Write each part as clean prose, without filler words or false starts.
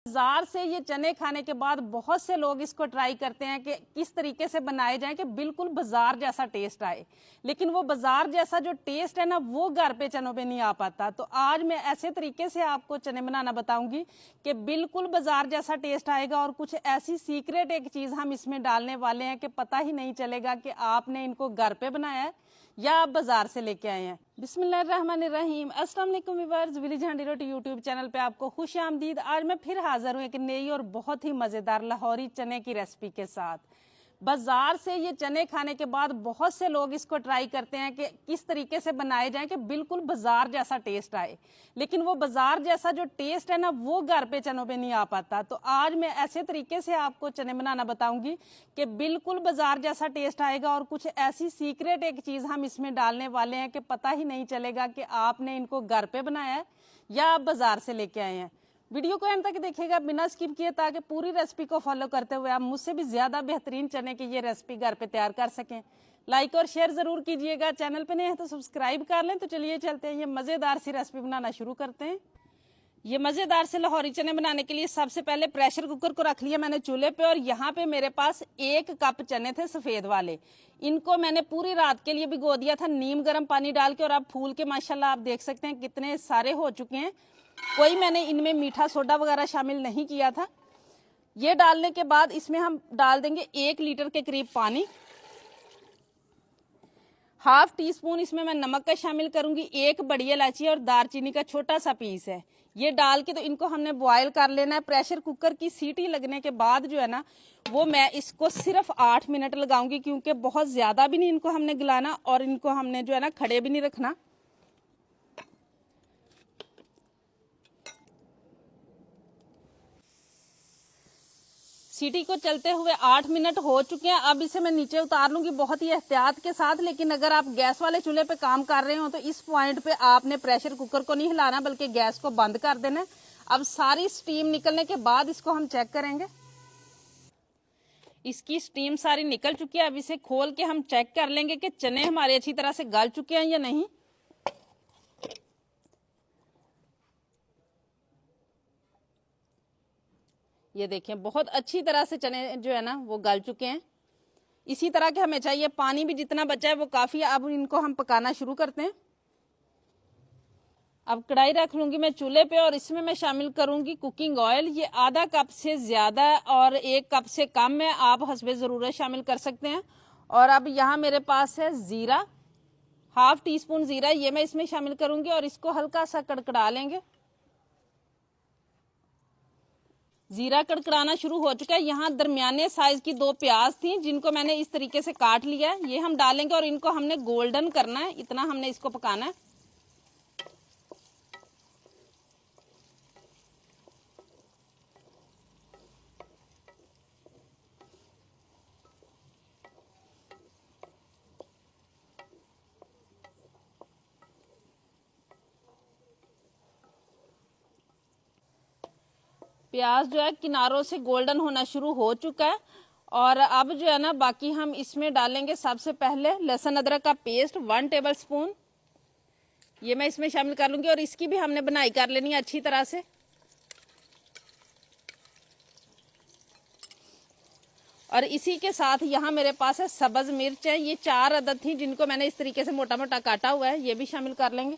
बाजार से ये चने खाने के बाद बहुत से लोग इसको ट्राई करते हैं कि किस तरीके से बनाए जाएं कि बिल्कुल बाजार जैसा टेस्ट आए, लेकिन वो बाजार जैसा जो टेस्ट है ना वो घर पे चनों पे नहीं आ पाता। तो आज मैं ऐसे तरीके से आपको चने बनाना बताऊंगी कि बिल्कुल बाजार जैसा टेस्ट आएगा और कुछ ऐसी सीक्रेट एक चीज हम इसमें डालने वाले हैं कि पता ही नहीं चलेगा कि आपने इनको घर पे बनाया है या आप बाजार से लेके आए हैं। बिस्मिल्लाहिर्रहमानिर्रहीम, अस्सलाम वालेकुम व्यूअर्स, विलेज हैंडी रोटी यूट्यूब चैनल पे आपको खुश आमदीद। आज मैं फिर हाजिर हूँ एक नई और बहुत ही मज़ेदार लाहौरी चने की रेसिपी के साथ। बाजार से ये चने खाने के बाद बहुत से लोग इसको ट्राई करते हैं कि किस तरीके से बनाए जाएं कि बिल्कुल बाजार जैसा टेस्ट आए, लेकिन वो बाजार जैसा जो टेस्ट है ना वो घर पे चनों पे नहीं आ पाता। तो आज मैं ऐसे तरीके से आपको चने बनाना बताऊंगी कि बिल्कुल बाजार जैसा टेस्ट आएगा और कुछ ऐसी सीक्रेट एक चीज हम इसमें डालने वाले हैं कि पता ही नहीं चलेगा कि आपने इनको घर पे बनाया है या आप बाजार से लेके आए हैं। वीडियो को एंड तक देखिएगा बिना स्किप किए, ताकि पूरी रेसिपी को फॉलो करते हुए आप मुझसे भी ज्यादा बेहतरीन चने की ये रेसिपी घर पे तैयार कर सकें। लाइक और शेयर जरूर कीजिएगा, चैनल पे नए हैं तो सब्सक्राइब कर लें। तो चलिए चलते हैं, ये मजेदार सी रेसिपी बनाना शुरू करते हैं। ये मजेदार से लाहौरी चने बनाने के लिए सबसे पहले प्रेशर कुकर को रख लिया मैंने चूल्हे पे, और यहाँ पे मेरे पास 1 कप चने थे सफेद वाले। इनको मैंने पूरी रात के लिए भिगो दिया था नीम गर्म पानी डाल के, और अब फूल के माशाल्लाह आप देख सकते हैं कितने सारे हो चुके हैं। कोई मैंने इनमें मीठा सोडा वगैरह शामिल नहीं किया था। ये डालने के बाद इसमें हम डाल देंगे 1 लीटर के करीब पानी। ½ टी स्पून इसमें मैं नमक का शामिल करूंगी। 1 बड़ी इलायची और दालचीनी का छोटा सा पीस है। ये डाल के तो इनको हमने बॉयल कर लेना है। प्रेशर कुकर की सीटी लगने के बाद जो है ना वो मैं इसको सिर्फ 8 मिनट लगाऊंगी, क्योंकि बहुत ज्यादा भी नहीं इनको हमने गलाना और इनको हमने जो है ना खड़े भी नहीं रखना। सीटी को चलते हुए 8 मिनट हो चुके हैं। अब इसे मैं नीचे उतार लूंगी बहुत ही एहतियात के साथ। लेकिन अगर आप गैस वाले चूल्हे पे काम कर रहे हो तो इस पॉइंट पे आपने प्रेशर कुकर को नहीं हिलाना, बल्कि गैस को बंद कर देना। अब सारी स्टीम निकलने के बाद इसको हम चेक करेंगे। इसकी स्टीम सारी निकल चुकी है। अब इसे खोल के हम चेक कर लेंगे कि चने हमारे अच्छी तरह से गल चुके हैं या नहीं। ये देखें बहुत अच्छी तरह से चने जो है ना वो गल चुके हैं। इसी तरह के हमें चाहिए। पानी भी जितना बचा है वो काफी है। अब इनको हम पकाना शुरू करते हैं। अब कढ़ाई रख लूंगी मैं चूल्हे पे, और इसमें मैं शामिल करूंगी कुकिंग ऑयल। ये ½ कप से ज्यादा और 1 कप से कम है, आप हस्बे जरूरत शामिल कर सकते हैं। और अब यहाँ मेरे पास है जीरा, ½ टी स्पून जीरा, ये मैं इसमें शामिल करूंगी और इसको हल्का सा कड़कड़ा लेंगे। जीरा कड़कड़ाना शुरू हो चुका है। यहाँ दरमियाने साइज की 2 प्याज थी जिनको मैंने इस तरीके से काट लिया है। ये हम डालेंगे और इनको हमने गोल्डन करना है, इतना हमने इसको पकाना है। प्याज जो है किनारों से गोल्डन होना शुरू हो चुका है। और अब जो है ना बाकी हम इसमें डालेंगे सबसे पहले लहसुन अदरक का पेस्ट 1 टेबल स्पून। ये मैं इसमें शामिल कर लूंगी और इसकी भी हमने बनाई कर लेनी है अच्छी तरह से। और इसी के साथ यहाँ मेरे पास है सब्ज मिर्च है। ये 4 अदद थी जिनको मैंने इस तरीके से मोटा मोटा काटा हुआ है, ये भी शामिल कर लेंगे।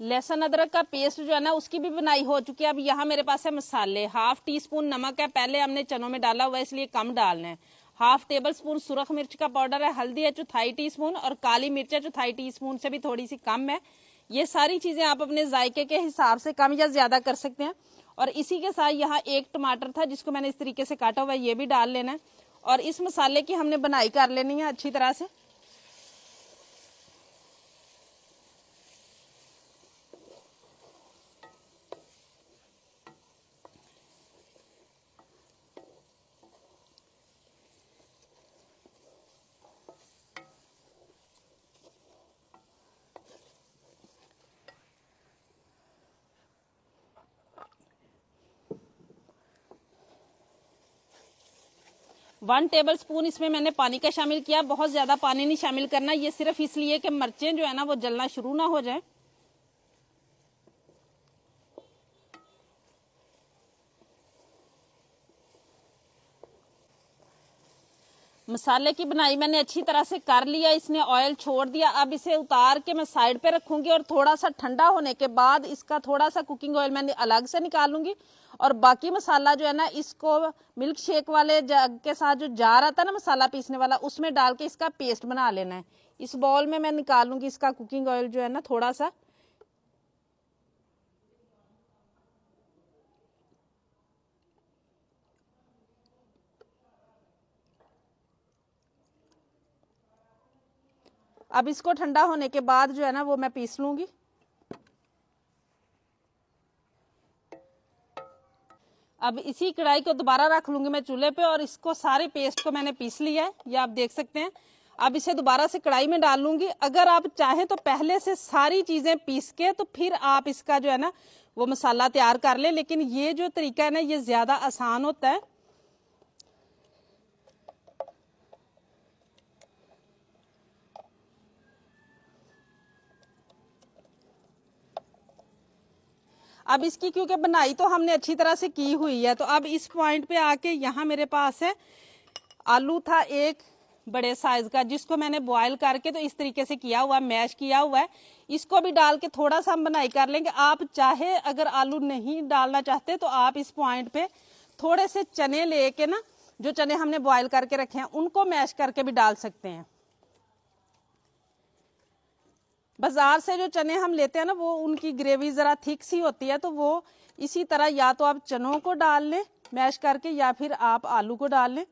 लहसुन अदरक का पेस्ट जो है ना उसकी भी बनाई हो चुकी है। अब यहाँ मेरे पास है मसाले। ½ टी स्पून नमक है, पहले हमने चनों में डाला हुआ है इसलिए कम डालना है। ½ टेबल स्पून सुरख मिर्च का पाउडर है। हल्दी है 1/4 टी स्पून, और काली मिर्च है 1/4 टी स्पून से भी थोड़ी सी कम है। ये सारी चीजें आप अपने जायके के हिसाब से कम या ज्यादा कर सकते हैं। और इसी के साथ यहाँ 1 टमाटर था जिसको मैंने इस तरीके से काटा हुआ है, ये भी डाल लेना है। और इस मसाले की हमने बनाई कर लेनी है अच्छी तरह से। 1 टेबल स्पून इसमें मैंने पानी का शामिल किया। बहुत ज्यादा पानी नहीं शामिल करना, ये सिर्फ इसलिए कि मिर्चें जो है ना वो जलना शुरू ना हो जाए। मसाले की बनाई मैंने अच्छी तरह से कर लिया, इसने ऑयल छोड़ दिया। अब इसे उतार के मैं साइड पे रखूंगी और थोड़ा सा ठंडा होने के बाद इसका थोड़ा सा कुकिंग ऑयल मैंने अलग से निकालूंगी और बाकी मसाला जो है ना इसको मिल्क शेक वाले जग के साथ जो जार आता है ना मसाला पीसने वाला, उसमें डाल के इसका पेस्ट बना लेना है। इस बाउल में मैं निकालूंगी इसका कुकिंग ऑयल जो है ना थोड़ा सा। अब इसको ठंडा होने के बाद जो है ना वो मैं पीस लूंगी। अब इसी कढ़ाई को दोबारा रख लूंगी मैं चूल्हे पे और इसको सारे पेस्ट को मैंने पीस लिया है, ये आप देख सकते हैं। अब इसे दोबारा से कढ़ाई में डाल लूंगी। अगर आप चाहें तो पहले से सारी चीजें पीस के तो फिर आप इसका जो है ना वो मसाला तैयार कर ले, लेकिन ये जो तरीका है ना ये ज्यादा आसान होता है। अब इसकी क्योंकि बनाई तो हमने अच्छी तरह से की हुई है, तो अब इस पॉइंट पे आके यहाँ मेरे पास है आलू था एक बड़े साइज का, जिसको मैंने बॉयल करके तो इस तरीके से किया हुआ, मैश किया हुआ है। इसको भी डाल के थोड़ा सा हम बनाई कर लेंगे। आप चाहे अगर आलू नहीं डालना चाहते तो आप इस पॉइंट पे थोड़े से चने लेके ना, जो चने हमने बॉयल करके रखे हैं उनको मैश करके भी डाल सकते हैं। बाजार से जो चने हम लेते हैं ना वो उनकी ग्रेवी जरा थिक सी होती है, तो वो इसी तरह या तो आप चनों को डाल लें मैश करके या फिर आप आलू को डाल लें।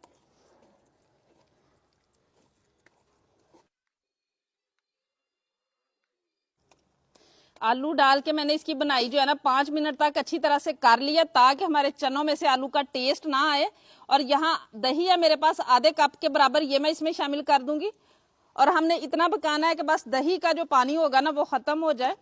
आलू डाल के मैंने इसकी बनाई जो है ना 5 मिनट तक अच्छी तरह से कर लिया, ताकि हमारे चनों में से आलू का टेस्ट ना आए। और यहाँ दही है मेरे पास आधे कप के बराबर, ये मैं इसमें शामिल कर दूंगी। और हमने इतना पकाना है कि बस दही का जो पानी होगा ना वो खत्म हो जाए।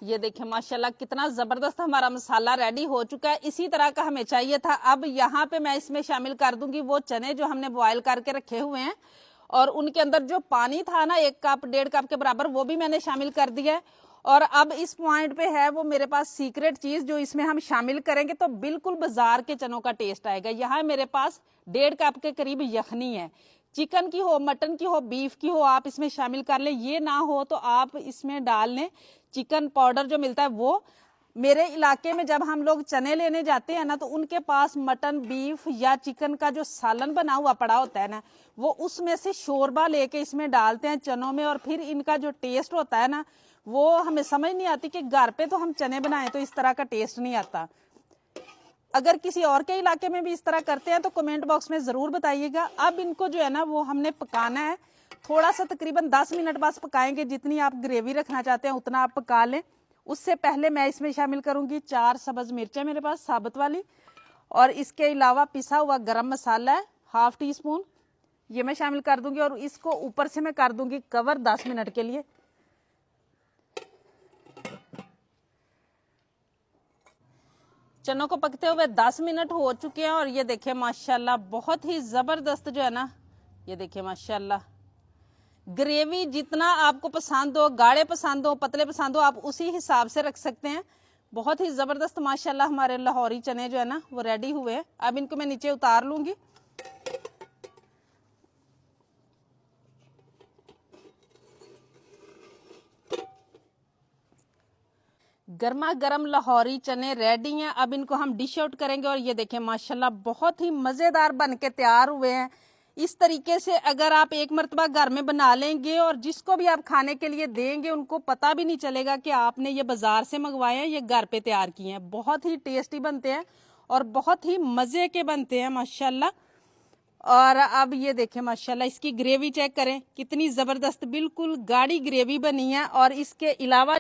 ये देखिए माशाल्लाह कितना जबरदस्त हमारा मसाला रेडी हो चुका है। इसी तरह का हमें चाहिए था। अब यहाँ पे मैं इसमें शामिल कर दूंगी वो चने जो हमने बॉयल करके रखे हुए हैं, और उनके अंदर जो पानी था ना 1 कप 1.5 कप के बराबर, वो भी मैंने शामिल कर दिया है। और अब इस पॉइंट पे है वो मेरे पास सीक्रेट चीज जो इसमें हम शामिल करेंगे तो बिल्कुल बाजार के चनों का टेस्ट आएगा। यहाँ मेरे पास 1.5 कप के करीब यखनी है, चिकन की हो, मटन की हो, बीफ की हो, आप इसमें शामिल कर लें। ये ना हो तो आप इसमें डाल लें चिकन पाउडर जो मिलता है वो। मेरे इलाके में जब हम लोग चने लेने जाते हैं ना तो उनके पास मटन, बीफ या चिकन का जो सालन बना हुआ पड़ा होता है ना, वो उसमें से शोरबा लेके इसमें डालते हैं चनों में, और फिर इनका जो टेस्ट होता है ना वो हमें समझ नहीं आती कि घर पे तो हम चने बनाए तो इस तरह का टेस्ट नहीं आता। अगर किसी और के इलाके में भी इस तरह करते हैं तो कमेंट बॉक्स में जरूर बताइएगा। अब इनको जो है ना वो हमने पकाना है थोड़ा सा, तकरीबन 10 मिनट बस पकाएंगे। जितनी आप ग्रेवी रखना चाहते हैं उतना आप पका लें। उससे पहले मैं इसमें शामिल करूंगी 4 सब्ज मिर्चें मेरे पास साबुत वाली, और इसके अलावा पिसा हुआ गरम मसाला है 1/2 टीस्पून, ये मैं शामिल कर दूंगी। और इसको ऊपर से मैं कर दूंगी कवर 10 मिनट के लिए। चनों को पकते हुए 10 मिनट हो चुके हैं और ये देखिए माशाल्लाह बहुत ही जबरदस्त जो है ना, ये देखिए माशाल्लाह ग्रेवी जितना आपको पसंद हो, गाढ़े पसंद हो, पतले पसंद हो, आप उसी हिसाब से रख सकते हैं। बहुत ही जबरदस्त माशाल्लाह हमारे लाहौरी चने जो है ना वो रेडी हुए हैं। अब इनको मैं नीचे उतार लूंगी। गर्मा गर्म लाहौरी चने रेडी हैं। अब इनको हम डिश आउट करेंगे और ये देखें माशाल्लाह बहुत ही मजेदार बन के तैयार हुए हैं। इस तरीके से अगर आप एक मरतबा घर में बना लेंगे और जिसको भी आप खाने के लिए देंगे उनको पता भी नहीं चलेगा कि आपने ये बाजार से मंगवाए हैं, ये घर पे तैयार किए हैं। बहुत ही टेस्टी बनते हैं और बहुत ही मजे के बनते हैं माशाल्लाह। और अब ये देखें माशाल्लाह इसकी ग्रेवी चेक करें कितनी जबरदस्त, बिल्कुल गाढ़ी ग्रेवी बनी है। और इसके अलावा